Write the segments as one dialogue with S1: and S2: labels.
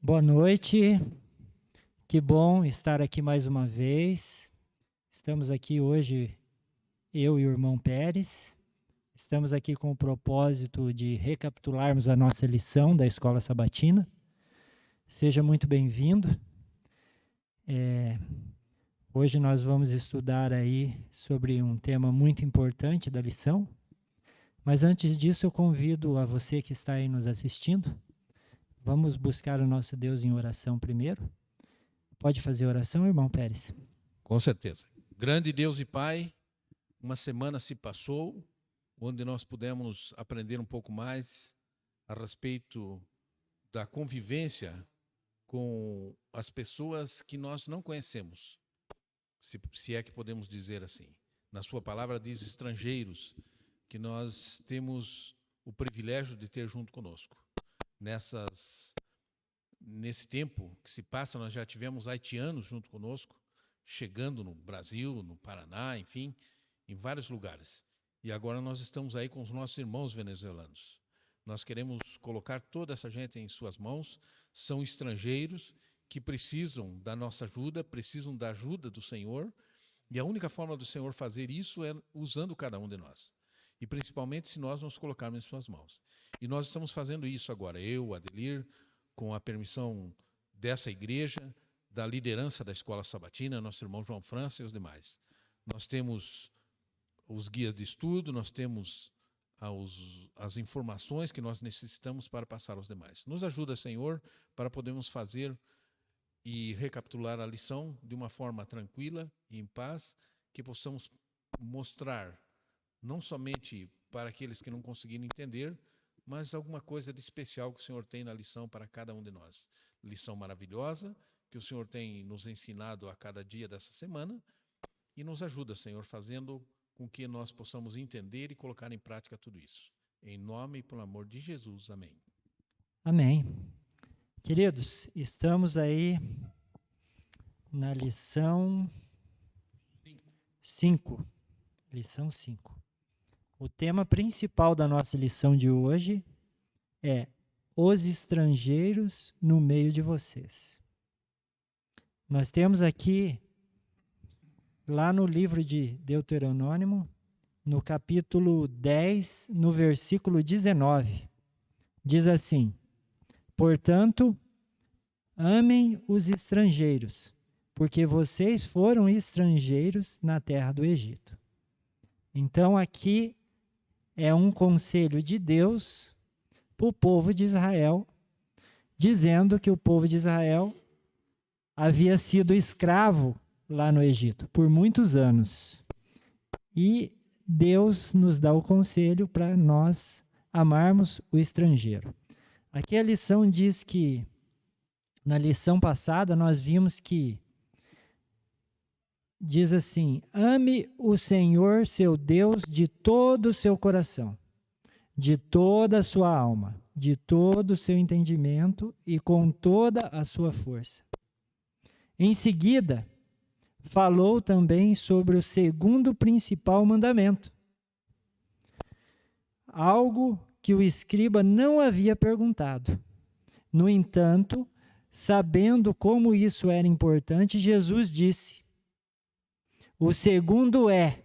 S1: Boa noite, que bom estar aqui mais uma vez. Estamos aqui hoje, eu e o irmão Pérez. Estamos aqui com o propósito de recapitularmos a nossa lição da Escola Sabatina. Seja muito bem-vindo. Hoje nós vamos estudar aí sobre um tema muito importante da lição. Mas antes disso, eu convido a você que está aí nos assistindo. Vamos buscar o nosso Deus em oração primeiro. Pode fazer oração, irmão Pérez?
S2: Com certeza. Grande Deus e Pai, uma semana se passou, onde nós pudemos aprender um pouco mais a respeito da convivência com as pessoas que nós não conhecemos, se é que podemos dizer assim. Na sua palavra diz estrangeiros, que nós temos o privilégio de ter junto conosco. Nesse tempo que se passa, nós já tivemos haitianos junto conosco, chegando no Brasil, no Paraná, enfim, em vários lugares. E agora nós estamos aí com os nossos irmãos venezuelanos. Nós queremos colocar toda essa gente em suas mãos. São estrangeiros que precisam da nossa ajuda, precisam da ajuda do Senhor. E a única forma do Senhor fazer isso é usando cada um de nós. E principalmente se nós nos colocarmos em suas mãos. E nós estamos fazendo isso agora, eu, Adelir, com a permissão dessa igreja, da liderança da Escola Sabatina, nosso irmão João França e os demais. Nós temos os guias de estudo, nós temos as informações que nós necessitamos para passar aos demais. Nos ajuda, Senhor, para podermos fazer e recapitular a lição de uma forma tranquila e em paz, que possamos mostrar, não somente para aqueles que não conseguiram entender, mas alguma coisa de especial que o Senhor tem na lição para cada um de nós. Lição maravilhosa, que o Senhor tem nos ensinado a cada dia dessa semana, e nos ajuda, Senhor, fazendo com que nós possamos entender e colocar em prática tudo isso. Em nome e pelo amor de Jesus. Amém.
S1: Amém. Queridos, estamos aí na lição 5. Lição 5. O tema principal da nossa lição de hoje é os estrangeiros no meio de vocês. Nós temos aqui, lá no livro de Deuteronômio, no capítulo 10, no versículo 19, diz assim: portanto, amem os estrangeiros, porque vocês foram estrangeiros na terra do Egito. Então aqui é um conselho de Deus para o povo de Israel, dizendo que o povo de Israel havia sido escravo lá no Egito por muitos anos. E Deus nos dá o conselho para nós amarmos o estrangeiro. Aqui a lição diz que, na lição passada, nós vimos que diz assim: ame o Senhor, seu Deus, de todo o seu coração, de toda a sua alma, de todo o seu entendimento e com toda a sua força. Em seguida, falou também sobre o segundo principal mandamento, algo que o escriba não havia perguntado. No entanto, sabendo como isso era importante, Jesus disse: o segundo é: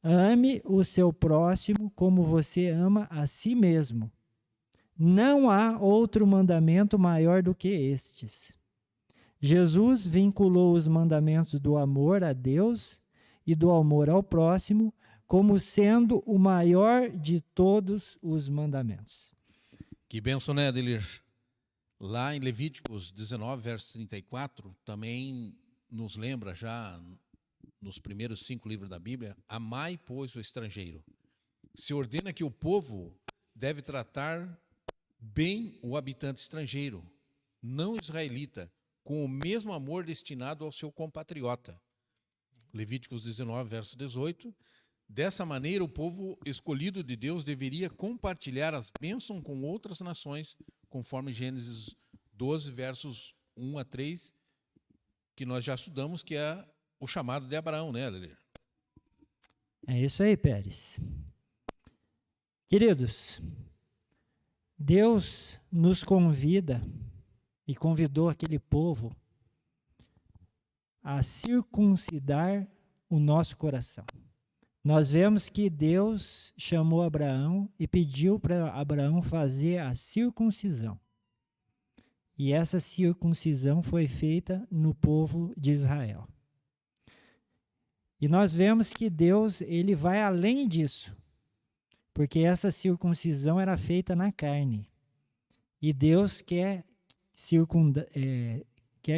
S1: ame o seu próximo como você ama a si mesmo. Não há outro mandamento maior do que estes. Jesus vinculou os mandamentos do amor a Deus e do amor ao próximo como sendo o maior de todos os mandamentos.
S2: Que bênção, né, Adelir? Lá em Levíticos 19, verso 34, também nos lembra já nos primeiros 5 livros da Bíblia: amai, pois, o estrangeiro. Se ordena que o povo deve tratar bem o habitante estrangeiro, não israelita, com o mesmo amor destinado ao seu compatriota. Levíticos 19, verso 18. Dessa maneira, o povo escolhido de Deus deveria compartilhar as bênçãos com outras nações, conforme Gênesis 12, versos 1 a 3, que nós já estudamos, que é o chamado de Abraão, né, Adelir?
S1: É isso aí, Pérez. Queridos, Deus nos convida e convidou aquele povo a circuncidar o nosso coração. Nós vemos que Deus chamou Abraão e pediu para Abraão fazer a circuncisão. E essa circuncisão foi feita no povo de Israel. E nós vemos que Deus, ele vai além disso, porque essa circuncisão era feita na carne. E Deus quer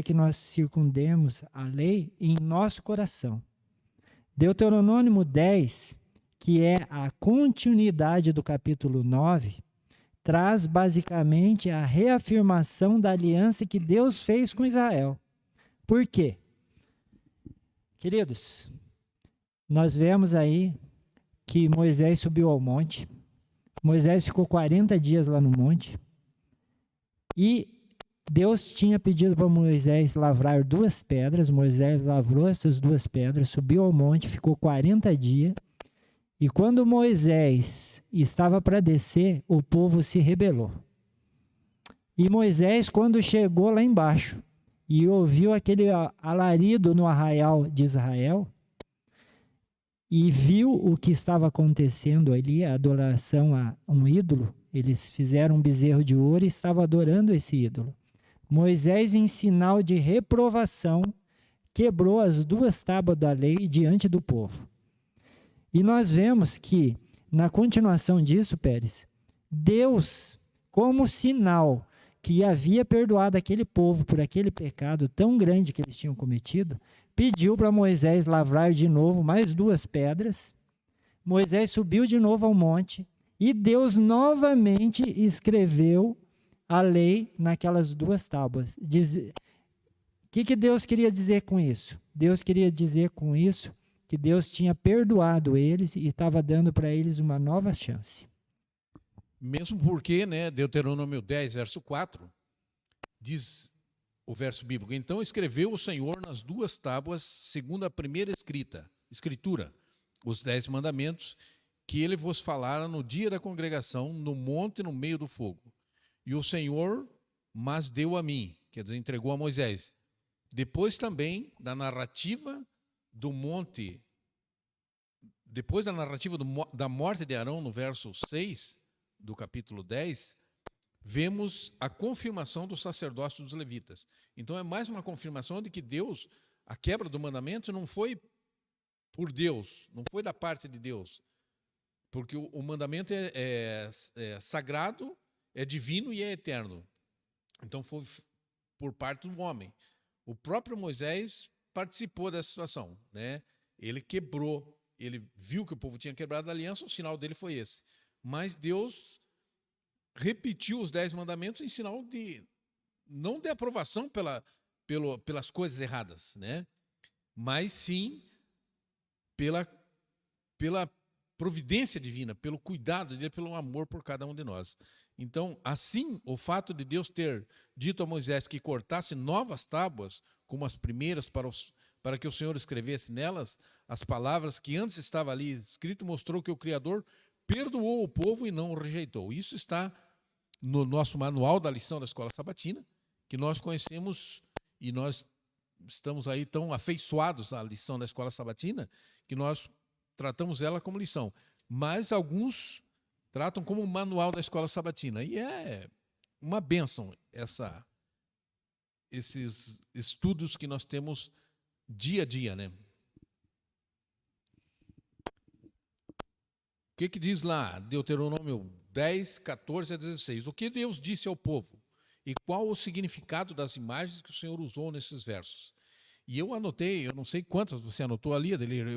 S1: que nós circundemos a lei em nosso coração. Deuteronômio 10, que é a continuidade do capítulo 9, traz basicamente a reafirmação da aliança que Deus fez com Israel. Por quê? Queridos, nós vemos aí que Moisés subiu ao monte, Moisés ficou 40 dias lá no monte, e Deus tinha pedido para Moisés lavrar 2 pedras, Moisés lavrou essas 2 pedras, subiu ao monte, ficou 40 dias, e quando Moisés estava para descer, o povo se rebelou. E Moisés, quando chegou lá embaixo e ouviu aquele alarido no arraial de Israel, e viu o que estava acontecendo ali, a adoração a um ídolo, eles fizeram um bezerro de ouro e estavam adorando esse ídolo. Moisés, em sinal de reprovação, quebrou as 2 tábuas da lei diante do povo. E nós vemos que, na continuação disso, Pérez, Deus, como sinal que havia perdoado aquele povo por aquele pecado tão grande que eles tinham cometido, pediu para Moisés lavrar de novo mais 2 pedras. Moisés subiu de novo ao monte e Deus novamente escreveu a lei naquelas 2 tábuas. O que Deus queria dizer com isso? Deus queria dizer com isso que Deus tinha perdoado eles e estava dando para eles uma nova chance.
S2: Mesmo porque, né, Deuteronômio 10, verso 4, diz o verso bíblico: então escreveu o Senhor nas 2 tábuas, segundo a primeira escritura, os 10 mandamentos, que ele vos falara no dia da congregação, no monte, no meio do fogo. E o Senhor mas deu a mim, quer dizer, entregou a Moisés. Depois também da narrativa do monte, depois da narrativa da morte de Arão, no verso 6 do capítulo 10, vemos a confirmação do sacerdócio dos levitas. Então é mais uma confirmação de que Deus, a quebra do mandamento não foi por Deus, não foi da parte de Deus, porque o mandamento é sagrado, é divino e é eterno. Então foi por parte do homem. O próprio Moisés participou dessa situação, né? Ele quebrou, ele viu que o povo tinha quebrado a aliança, o sinal dele foi esse. Mas Deus repetiu os 10 mandamentos em sinal de, não de aprovação pelas coisas erradas, né? Mas sim pela providência divina, pelo cuidado dele, pelo amor por cada um de nós. Então, assim, o fato de Deus ter dito a Moisés que cortasse novas tábuas, como as primeiras, para que o Senhor escrevesse nelas as palavras que antes estava ali escrito, mostrou que o Criador perdoou o povo e não o rejeitou. Isso está no nosso manual da lição da Escola Sabatina, que nós conhecemos e nós estamos aí tão afeiçoados à lição da Escola Sabatina, que nós tratamos ela como lição. Mas alguns tratam como manual da Escola Sabatina. E é uma bênção esses estudos que nós temos dia a dia, né? O que diz lá, Deuteronômio 10, 14 a 16? O que Deus disse ao povo? E qual o significado das imagens que o Senhor usou nesses versos? E eu anotei, eu não sei quantas você anotou ali, Adelir,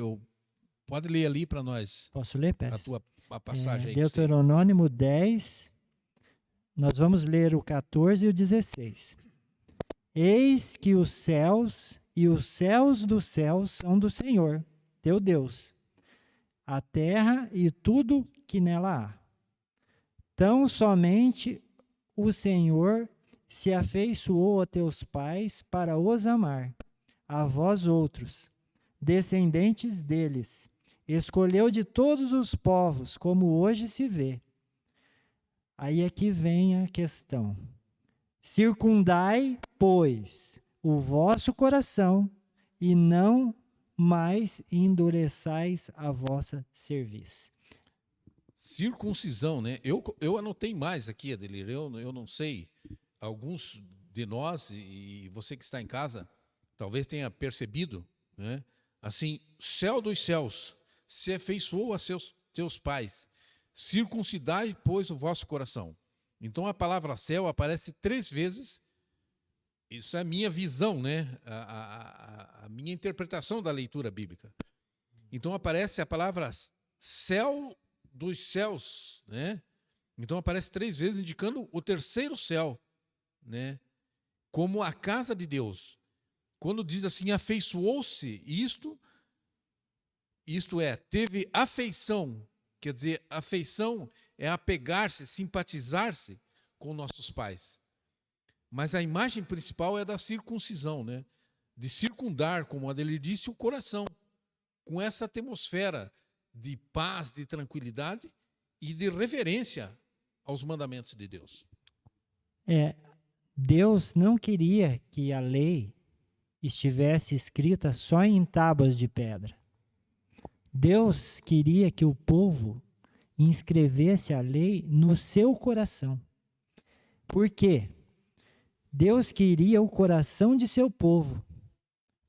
S2: pode ler ali para nós.
S1: Posso ler, Pérez?
S2: A passagem aí.
S1: Deuteronômio 10, nós vamos ler o 14 e o 16. Eis que os céus e os céus dos céus são do Senhor, teu Deus, a terra e tudo que nela há. Tão somente o Senhor se afeiçoou a teus pais para os amar, a vós outros, descendentes deles, escolheu de todos os povos, como hoje se vê. Aí é que vem a questão. Circundai, pois, o vosso coração e não mais endureçais a vossa cerviz.
S2: Circuncisão, né? Eu anotei mais aqui, Adelir. Eu não sei. Alguns de nós, e você que está em casa, talvez tenha percebido, né? Assim, céu dos céus, se afeiçoou a teus pais. Circuncidai, pois, o vosso coração. Então a palavra céu aparece 3 vezes. Isso é a minha visão, né? A minha interpretação da leitura bíblica. Então aparece a palavra céu dos céus, né? Então aparece 3 vezes indicando o terceiro céu, né? Como a casa de Deus. Quando diz assim, afeiçoou-se, isto é, teve afeição. Quer dizer, afeição é apegar-se, simpatizar-se com nossos pais. Mas a imagem principal é da circuncisão, né? De circundar, como a Adelir disse, o coração, com essa atmosfera de paz, de tranquilidade e de reverência aos mandamentos de Deus.
S1: Deus não queria que a lei estivesse escrita só em tábuas de pedra. Deus queria que o povo inscrevesse a lei no seu coração. Por quê? Deus queria o coração de seu povo,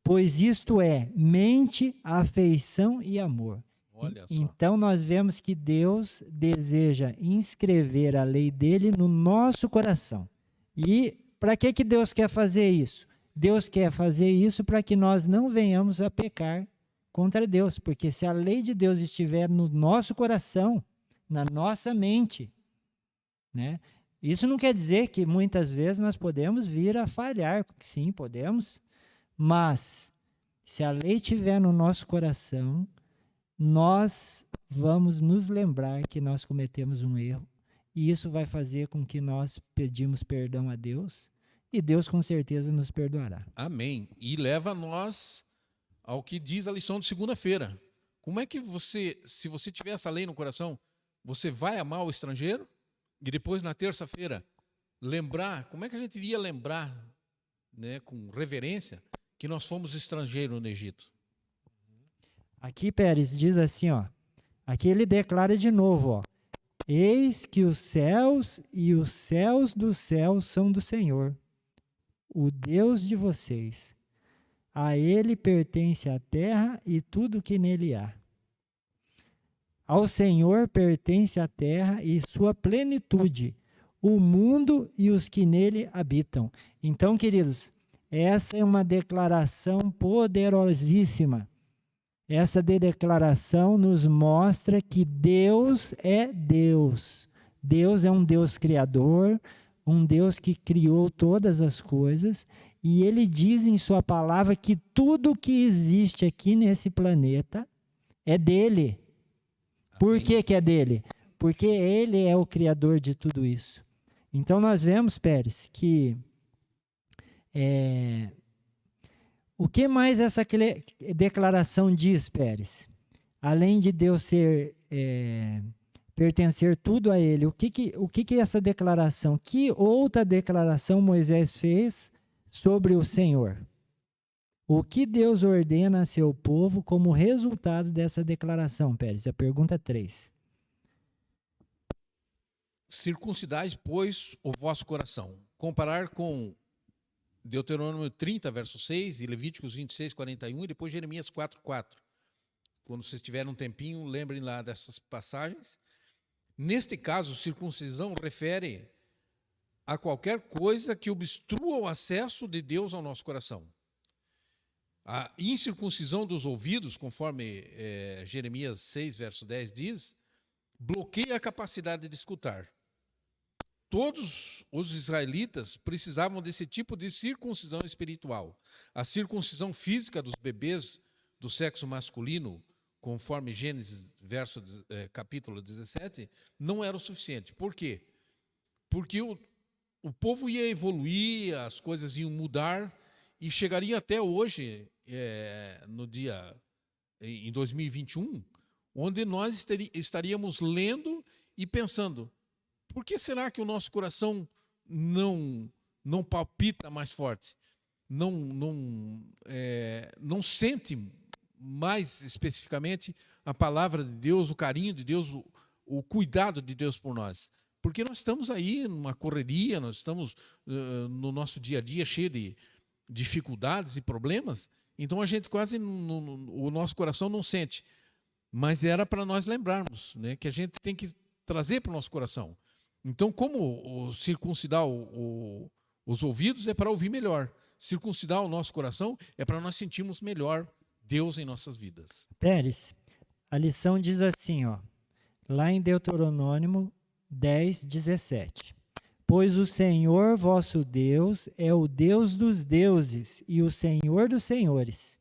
S1: pois isto é mente, afeição e amor.
S2: Olha só.
S1: Então nós vemos que Deus deseja inscrever a lei dele no nosso coração. E para que Deus quer fazer isso? Deus quer fazer isso para que nós não venhamos a pecar contra Deus, porque se a lei de Deus estiver no nosso coração, na nossa mente, né? Isso não quer dizer que muitas vezes nós podemos vir a falhar, sim, podemos, mas se a lei estiver no nosso coração, nós vamos nos lembrar que nós cometemos um erro, e isso vai fazer com que nós pedimos perdão a Deus, e Deus com certeza nos perdoará.
S2: Amém. E leva nós ao que diz a lição de segunda-feira. Como é que você, se você tiver essa lei no coração, você vai amar o estrangeiro? E depois, na terça-feira, lembrar, como é que a gente iria lembrar, né, com reverência, que nós fomos estrangeiros no Egito?
S1: Aqui Pérez diz assim, ó, aqui ele declara de novo, ó, eis que os céus e os céus dos céus são do Senhor, o Deus de vocês. A ele pertence a terra e tudo que nele há. Ao Senhor pertence a terra e sua plenitude, o mundo e os que nele habitam. Então, queridos, essa é uma declaração poderosíssima. Essa declaração nos mostra que Deus é Deus. Deus é um Deus criador, um Deus que criou todas as coisas, e ele diz em sua palavra que tudo que existe aqui nesse planeta é dele. Por que é dele? Porque ele é o criador de tudo isso. Então nós vemos, Pérez, que o que mais essa declaração diz, Pérez? Além de Deus pertencer tudo a ele, o que essa declaração, que outra declaração Moisés fez sobre o Senhor? O que Deus ordena a seu povo como resultado dessa declaração, Pérez? A pergunta 3.
S2: Circuncidais, pois, o vosso coração. Comparar com Deuteronômio 30, verso 6, e Levíticos 26, 41, e depois Jeremias 4, 4. Quando vocês tiverem um tempinho, lembrem lá dessas passagens. Neste caso, circuncisão refere a qualquer coisa que obstrua o acesso de Deus ao nosso coração. A incircuncisão dos ouvidos, conforme Jeremias 6, verso 10 diz, bloqueia a capacidade de escutar. Todos os israelitas precisavam desse tipo de circuncisão espiritual. A circuncisão física dos bebês do sexo masculino, conforme Gênesis capítulo 17, não era o suficiente. Por quê? Porque o povo ia evoluir, as coisas iam mudar, e chegaria até hoje, em 2021, onde nós estaríamos lendo e pensando, por que será que o nosso coração não não palpita mais forte, não sente mais especificamente a palavra de Deus, o carinho de Deus, o cuidado de Deus por nós. Porque nós estamos aí numa correria, nós estamos no nosso dia a dia cheio de dificuldades e problemas, então a gente quase, o nosso coração não sente. Mas era para nós lembrarmos, né, que a gente tem que trazer para o nosso coração. Então, como circuncidar os ouvidos é para ouvir melhor, circuncidar o nosso coração é para nós sentirmos melhor Deus em nossas vidas.
S1: Pérez, a lição diz assim, ó, lá em Deuteronômio 10, 17. Pois o Senhor vosso Deus é o Deus dos deuses e o Senhor dos senhores,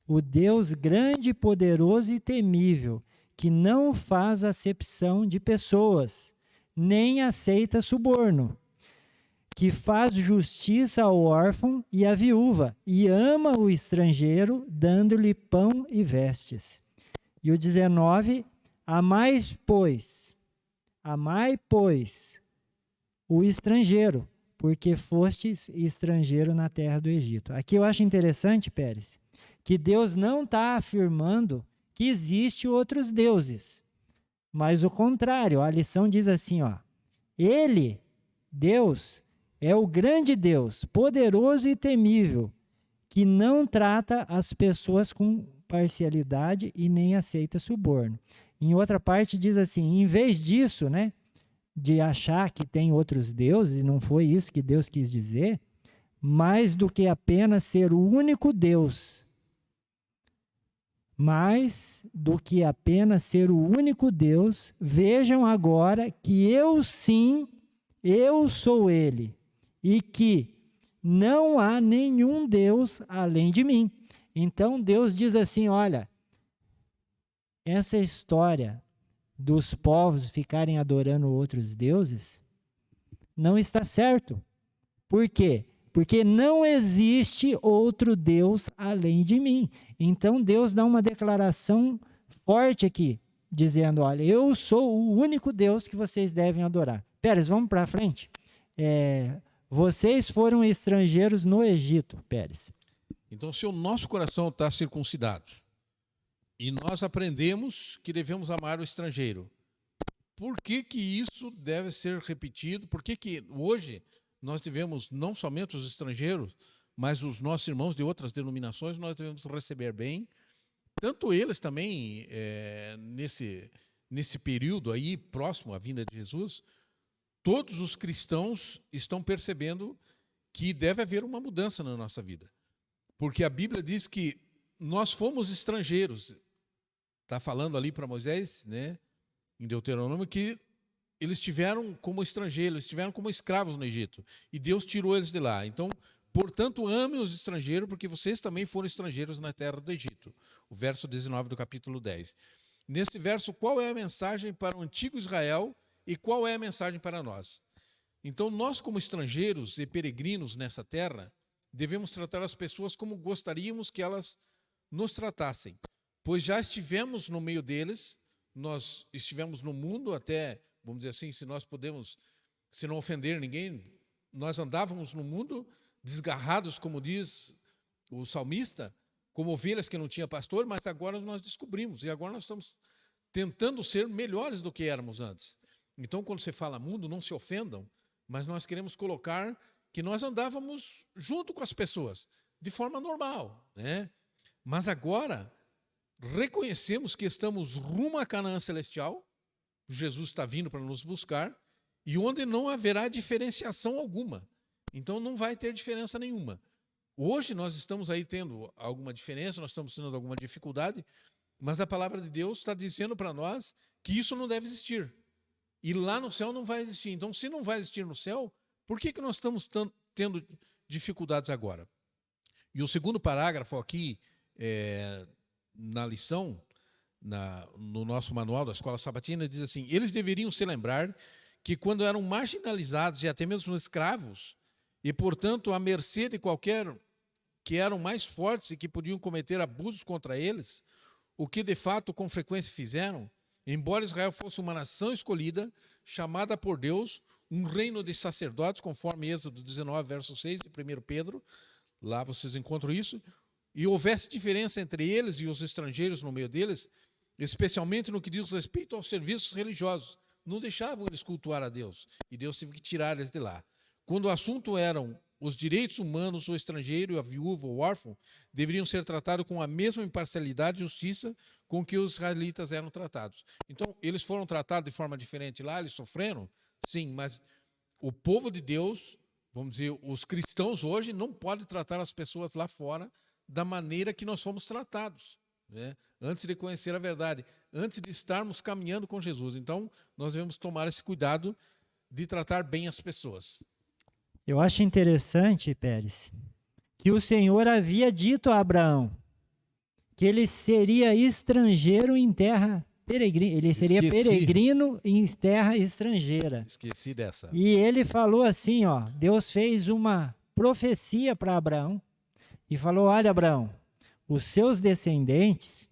S1: o Deus grande, poderoso e temível, que não faz acepção de pessoas, nem aceita suborno, que faz justiça ao órfão e à viúva, e ama o estrangeiro, dando-lhe pão e vestes. E o 19, amai, pois, o estrangeiro, porque fostes estrangeiro na terra do Egito. Aqui eu acho interessante, Pérez, que Deus não está afirmando que existem outros deuses, mas o contrário, a lição diz assim, ó, Ele, Deus, é o grande Deus, poderoso e temível, que não trata as pessoas com parcialidade e nem aceita suborno. Em outra parte diz assim, em vez disso, né, de achar que tem outros deuses, e não foi isso que Deus quis dizer, mais do que apenas ser o único Deus, vejam agora que eu sim, eu sou Ele, e que não há nenhum Deus além de mim. Então Deus diz assim, olha, essa história dos povos ficarem adorando outros deuses não está certo. Por quê? Porque não existe outro Deus além de mim. Então Deus dá uma declaração forte aqui, dizendo, olha, eu sou o único Deus que vocês devem adorar. Pérez, vamos para frente. Vocês foram estrangeiros no Egito, Pérez.
S2: Então, se o nosso coração está circuncidado e nós aprendemos que devemos amar o estrangeiro, por que que isso deve ser repetido? Por que que hoje nós devemos, não somente os estrangeiros, mas os nossos irmãos de outras denominações, nós devemos receber bem, tanto eles também, nesse período aí, próximo à vinda de Jesus, todos os cristãos estão percebendo que deve haver uma mudança na nossa vida. Porque a Bíblia diz que nós fomos estrangeiros. Está falando ali para Moisés, né, em Deuteronômio, que eles estiveram como estrangeiros, eles estiveram como escravos no Egito. E Deus tirou eles de lá. Então, portanto, amem os estrangeiros, porque vocês também foram estrangeiros na terra do Egito. O verso 19 do capítulo 10. Nesse verso, qual é a mensagem para o antigo Israel e qual é a mensagem para nós? Então, nós como estrangeiros e peregrinos nessa terra, devemos tratar as pessoas como gostaríamos que elas nos tratassem. Pois já estivemos no meio deles, nós estivemos no mundo até, vamos dizer assim, se não ofender ninguém, nós andávamos no mundo desgarrados, como diz o salmista, como ovelhas que não tinha pastor, mas agora nós descobrimos, e agora nós estamos tentando ser melhores do que éramos antes. Então, quando você fala mundo, não se ofendam, mas nós queremos colocar que nós andávamos junto com as pessoas, de forma normal, né? Mas agora reconhecemos que estamos rumo à Canaã celestial, Jesus está vindo para nos buscar, e onde não haverá diferenciação alguma. Então não vai ter diferença nenhuma. Hoje nós estamos aí tendo alguma diferença, nós estamos tendo alguma dificuldade, mas a palavra de Deus está dizendo para nós que isso não deve existir. E lá no céu não vai existir. Então, se não vai existir no céu, por que nós estamos tendo dificuldades agora? E o segundo parágrafo aqui, na lição, no nosso manual da Escola Sabatina, diz assim, eles deveriam se lembrar que quando eram marginalizados e até mesmo escravos, e, portanto, à mercê de qualquer que eram mais fortes e que podiam cometer abusos contra eles, o que de fato com frequência fizeram, embora Israel fosse uma nação escolhida, chamada por Deus, um reino de sacerdotes, conforme Êxodo 19, verso 6 de 1 Pedro, lá vocês encontram isso, e houvesse diferença entre eles e os estrangeiros no meio deles, especialmente no que diz respeito aos serviços religiosos. Não deixavam eles cultuar a Deus, e Deus teve que tirar eles de lá. Quando o assunto eram os direitos humanos, o estrangeiro, a viúva, o órfão, deveriam ser tratados com a mesma imparcialidade e justiça com que os israelitas eram tratados. Então, eles foram tratados de forma diferente lá, eles sofreram, sim, mas o povo de Deus, vamos dizer, os cristãos hoje não podem tratar as pessoas lá fora da maneira que nós fomos tratados, né? Antes de conhecer a verdade, antes de estarmos caminhando com Jesus. Então, nós devemos tomar esse cuidado de tratar bem as pessoas.
S1: Eu acho interessante, Pérez, que o Senhor havia dito a Abraão que ele seria estrangeiro em terra peregrina, ele seria peregrino em terra estrangeira.
S2: Esqueci dessa.
S1: E ele falou assim, ó, Deus fez uma profecia para Abraão e falou: olha, Abraão, os seus descendentes,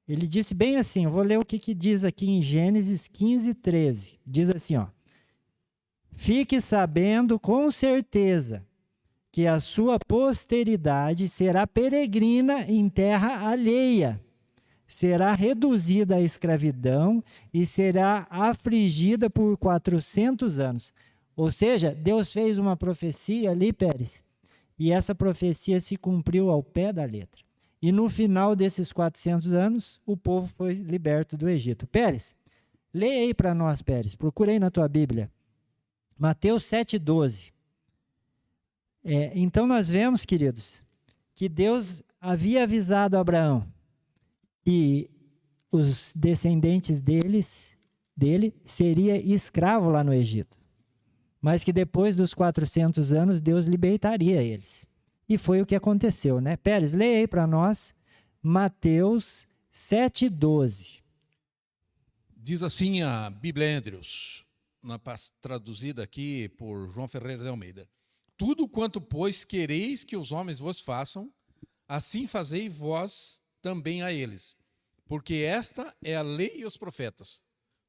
S1: ele disse bem assim, eu vou ler o que diz aqui em Gênesis 15, 13. Diz assim, ó: fique sabendo com certeza que a sua posteridade será peregrina em terra alheia, será reduzida à escravidão e será afligida por 400 anos. Ou seja, Deus fez uma profecia ali, Pérez, e essa profecia se cumpriu ao pé da letra. E no final desses 400 anos, o povo foi liberto do Egito. Pérez, leia aí para nós, Pérez, procura aí na tua Bíblia. Mateus 7,12. Então nós vemos, queridos, que Deus havia avisado a Abraão que os descendentes dele seria escravo lá no Egito, mas que depois dos 400 anos Deus libertaria eles. E foi o que aconteceu, né? Pérez, leia aí para nós Mateus 7,12.
S2: Diz assim a Bíblia Andrews, traduzida aqui por João Ferreira de Almeida: tudo quanto, pois, quereis que os homens vos façam, assim fazei vós também a eles. Porque esta é a lei e os profetas.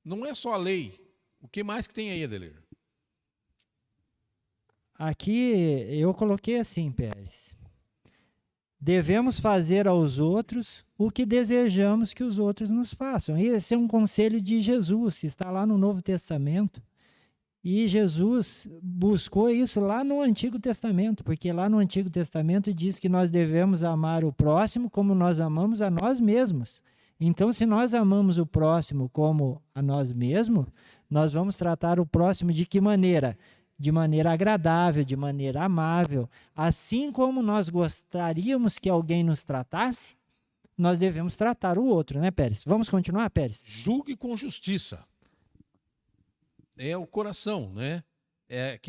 S2: Não é só a lei. O que mais que tem aí, Adelir?
S1: Aqui eu coloquei assim, Pérez: devemos fazer aos outros o que desejamos que os outros nos façam. Esse é um conselho de Jesus, está lá no Novo Testamento. E Jesus buscou isso lá no Antigo Testamento, porque lá no Antigo Testamento diz que nós devemos amar o próximo como nós amamos a nós mesmos. Então, se nós amamos o próximo como a nós mesmos, nós vamos tratar o próximo de que maneira? De maneira agradável, de maneira amável. Assim como nós gostaríamos que alguém nos tratasse, nós devemos tratar o outro, né, Pérez? Vamos continuar, Pérez?
S2: Julgue com justiça. É o coração, né? É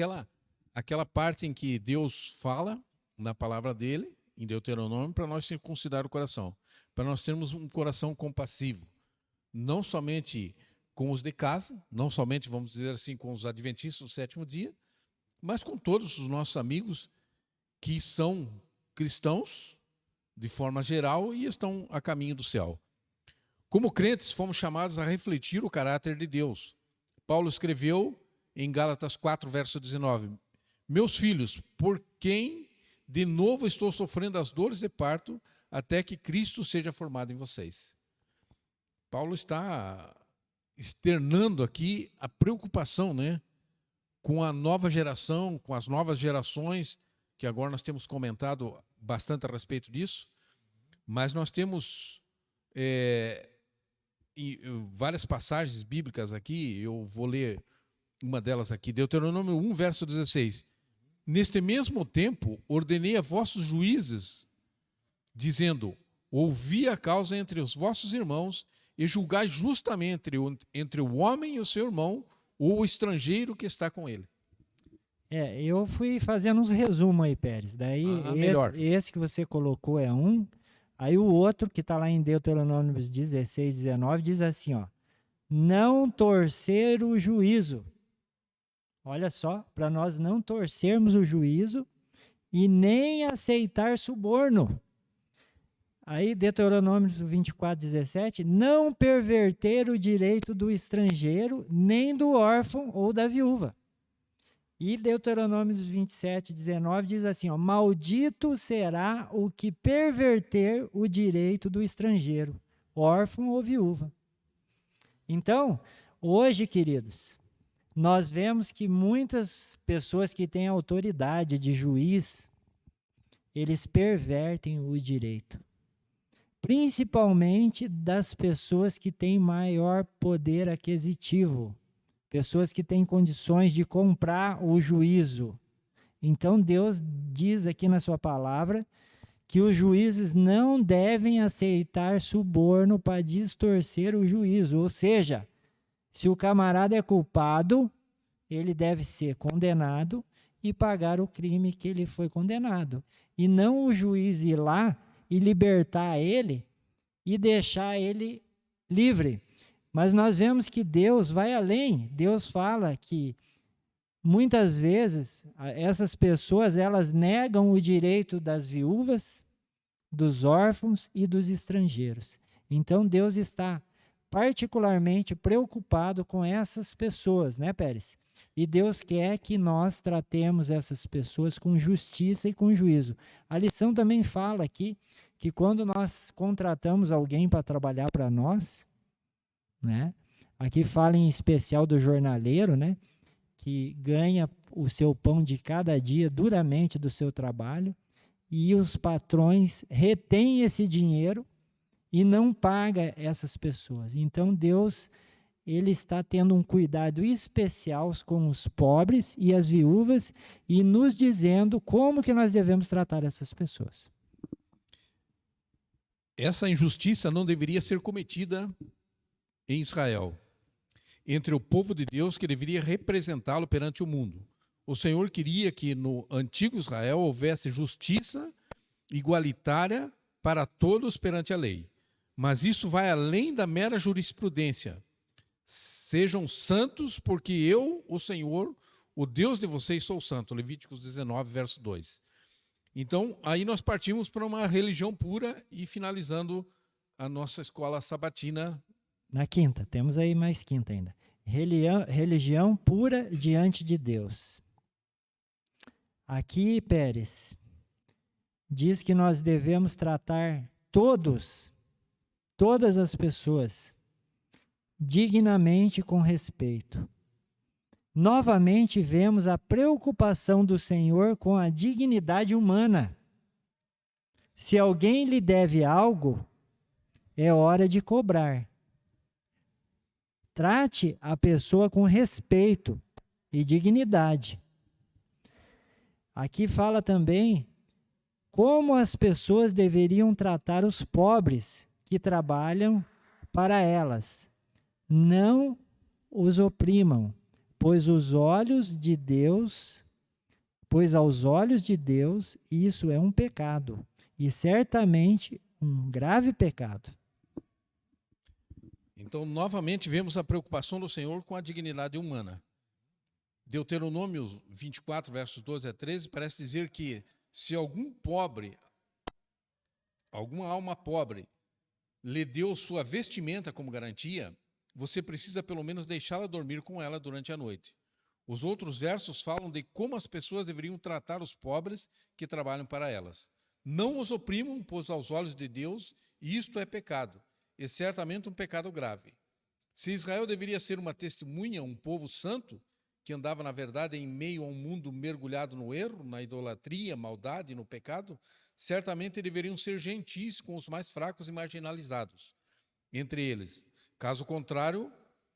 S2: aquela parte em que Deus fala na palavra dele, em Deuteronômio, para nós circuncidar o coração, para nós termos um coração compassivo, não somente com os de casa, não somente, vamos dizer assim, com os adventistas do sétimo dia, mas com todos os nossos amigos que são cristãos, de forma geral, e estão a caminho do céu. Como crentes, fomos chamados a refletir o caráter de Deus. Paulo escreveu em Gálatas 4, verso 19: meus filhos, por quem de novo estou sofrendo as dores de parto, até que Cristo seja formado em vocês. Paulo está externando aqui a preocupação, né, com a nova geração, com as novas gerações, que agora nós temos comentado bastante a respeito disso, mas nós temos várias passagens bíblicas aqui. Eu vou ler uma delas aqui, Deuteronômio 1, verso 16. Neste mesmo tempo, ordenei a vossos juízes, dizendo: ouvi a causa entre os vossos irmãos e julgai justamente entre o homem e o seu irmão, ou o estrangeiro que está com ele.
S1: Eu fui fazendo uns resumos aí, Pérez. Daí, esse que você colocou é um. Aí o outro, que está lá em Deuteronômio 16, 19, diz assim, ó: não torcer o juízo. Olha só, para nós não torcermos o juízo e nem aceitar suborno. Aí, Deuteronômio 24:17, não perverter o direito do estrangeiro, nem do órfão ou da viúva. E Deuteronômio 27:19 diz assim, ó, maldito será o que perverter o direito do estrangeiro, órfão ou viúva. Então, hoje, queridos, nós vemos que muitas pessoas que têm autoridade de juiz, eles pervertem o direito. Principalmente das pessoas que têm maior poder aquisitivo. Pessoas que têm condições de comprar o juízo. Então, Deus diz aqui na sua palavra que os juízes não devem aceitar suborno para distorcer o juízo. Ou seja, se o camarada é culpado, ele deve ser condenado e pagar o crime que ele foi condenado. E não o juiz ir lá e libertar ele e deixar ele livre. Mas nós vemos que Deus vai além. Deus fala que muitas vezes essas pessoas elas negam o direito das viúvas, dos órfãos e dos estrangeiros. Então Deus está particularmente preocupado com essas pessoas, né, Pérez? E Deus quer que nós tratemos essas pessoas com justiça e com juízo. A lição também fala aqui que quando nós contratamos alguém para trabalhar para nós, né? Aqui fala em especial do jornaleiro, né? Que ganha o seu pão de cada dia duramente do seu trabalho, e os patrões retêm esse dinheiro e não pagam essas pessoas. Então Deus ele está tendo um cuidado especial com os pobres e as viúvas e nos dizendo como que nós devemos tratar essas pessoas.
S2: Essa injustiça não deveria ser cometida em Israel, entre o povo de Deus que deveria representá-lo perante o mundo. O Senhor queria que no antigo Israel houvesse justiça igualitária para todos perante a lei. Mas isso vai além da mera jurisprudência. Sejam santos, porque eu, o Senhor, o Deus de vocês, sou santo. Levíticos 19, verso 2. Então, aí nós partimos para uma religião pura e finalizando a nossa escola sabatina.
S1: Na quinta, temos aí mais quinta ainda. Religião pura diante de Deus. Aqui, Pérez, diz que nós devemos tratar todas as pessoas, dignamente e com respeito. Novamente vemos a preocupação do Senhor com a dignidade humana. Se alguém lhe deve algo, é hora de cobrar. Trate a pessoa com respeito e dignidade. Aqui fala também como as pessoas deveriam tratar os pobres que trabalham para elas. Não os oprimam, pois aos olhos de Deus isso é um pecado, e certamente um grave pecado.
S2: Então, novamente, vemos a preocupação do Senhor com a dignidade humana. Deuteronômio 24, versos 12 a 13, parece dizer que se alguma alma pobre, lhe deu sua vestimenta como garantia, você precisa pelo menos deixá-la dormir com ela durante a noite. Os outros versos falam de como as pessoas deveriam tratar os pobres que trabalham para elas. Não os oprimam, pois aos olhos de Deus isto é pecado, e certamente um pecado grave. Se Israel deveria ser uma testemunha, um povo santo, que andava, na verdade, em meio a um mundo mergulhado no erro, na idolatria, maldade e no pecado, certamente deveriam ser gentis com os mais fracos e marginalizados entre eles. Caso contrário,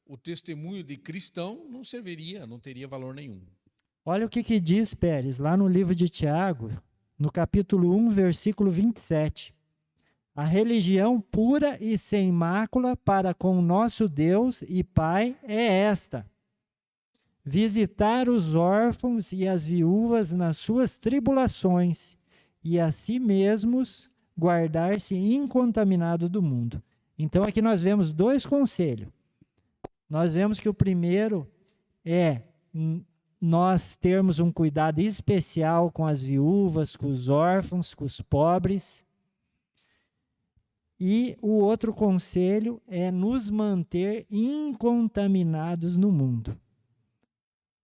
S2: o testemunho de cristão não serviria, não teria valor nenhum.
S1: Olha o que diz Pérez, lá no livro de Tiago, no capítulo 1, versículo 27. A religião pura e sem mácula para com nosso Deus e Pai é esta: visitar os órfãos e as viúvas nas suas tribulações, e a si mesmos guardar-se incontaminado do mundo. Então aqui nós vemos dois conselhos. Nós vemos que o primeiro é nós termos um cuidado especial com as viúvas, com os órfãos, com os pobres. E o outro conselho é nos manter incontaminados no mundo.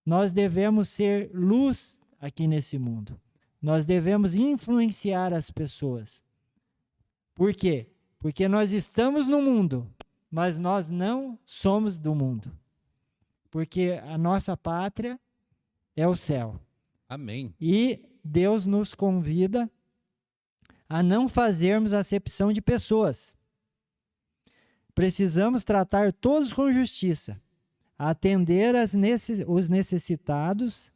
S1: Nós devemos ser luz aqui nesse mundo. Nós devemos influenciar as pessoas. Por quê? Porque nós estamos no mundo, mas nós não somos do mundo. Porque a nossa pátria é o céu.
S2: Amém.
S1: E Deus nos convida a não fazermos acepção de pessoas. Precisamos tratar todos com justiça, atender os necessitados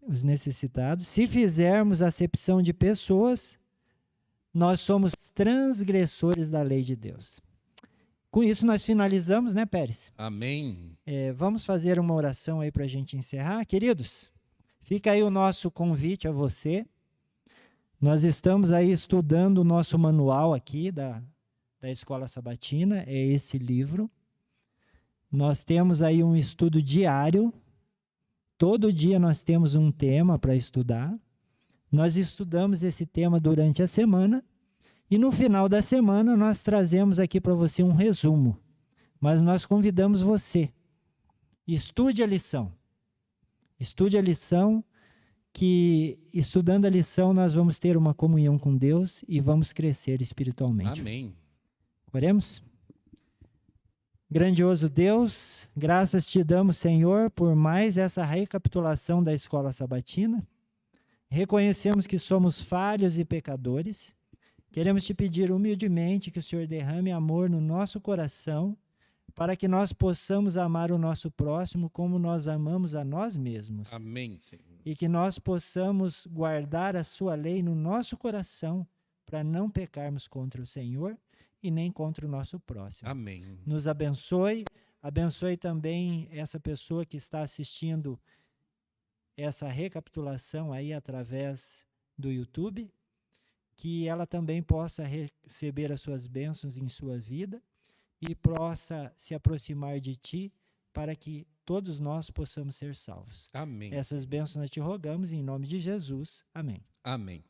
S1: os necessitados. Se fizermos acepção de pessoas, nós somos transgressores da lei de Deus. Com isso nós finalizamos, né, Pérez?
S2: Amém.
S1: Vamos fazer uma oração aí para a gente encerrar. Queridos, fica aí o nosso convite a você. Nós estamos aí estudando o nosso manual aqui da Escola Sabatina, é esse livro. Nós temos aí um estudo diário. Todo dia nós temos um tema para estudar. Nós estudamos esse tema durante a semana e no final da semana nós trazemos aqui para você um resumo. Mas nós convidamos você, estude a lição. Estude a lição, que estudando a lição nós vamos ter uma comunhão com Deus e vamos crescer espiritualmente.
S2: Amém.
S1: Oremos. Grandioso Deus, graças te damos, Senhor, por mais essa recapitulação da Escola Sabatina. Reconhecemos que somos falhos e pecadores. Queremos te pedir humildemente que o Senhor derrame amor no nosso coração, para que nós possamos amar o nosso próximo como nós amamos a nós mesmos.
S2: Amém, Senhor.
S1: E que nós possamos guardar a sua lei no nosso coração, para não pecarmos contra o Senhor e nem contra o nosso próximo.
S2: Amém.
S1: Nos abençoe, abençoe também essa pessoa que está assistindo essa recapitulação aí através do YouTube, que ela também possa receber as suas bênçãos em sua vida e possa se aproximar de ti, para que todos nós possamos ser salvos.
S2: Amém.
S1: Essas bênçãos nós te rogamos em nome de Jesus. Amém.
S2: Amém.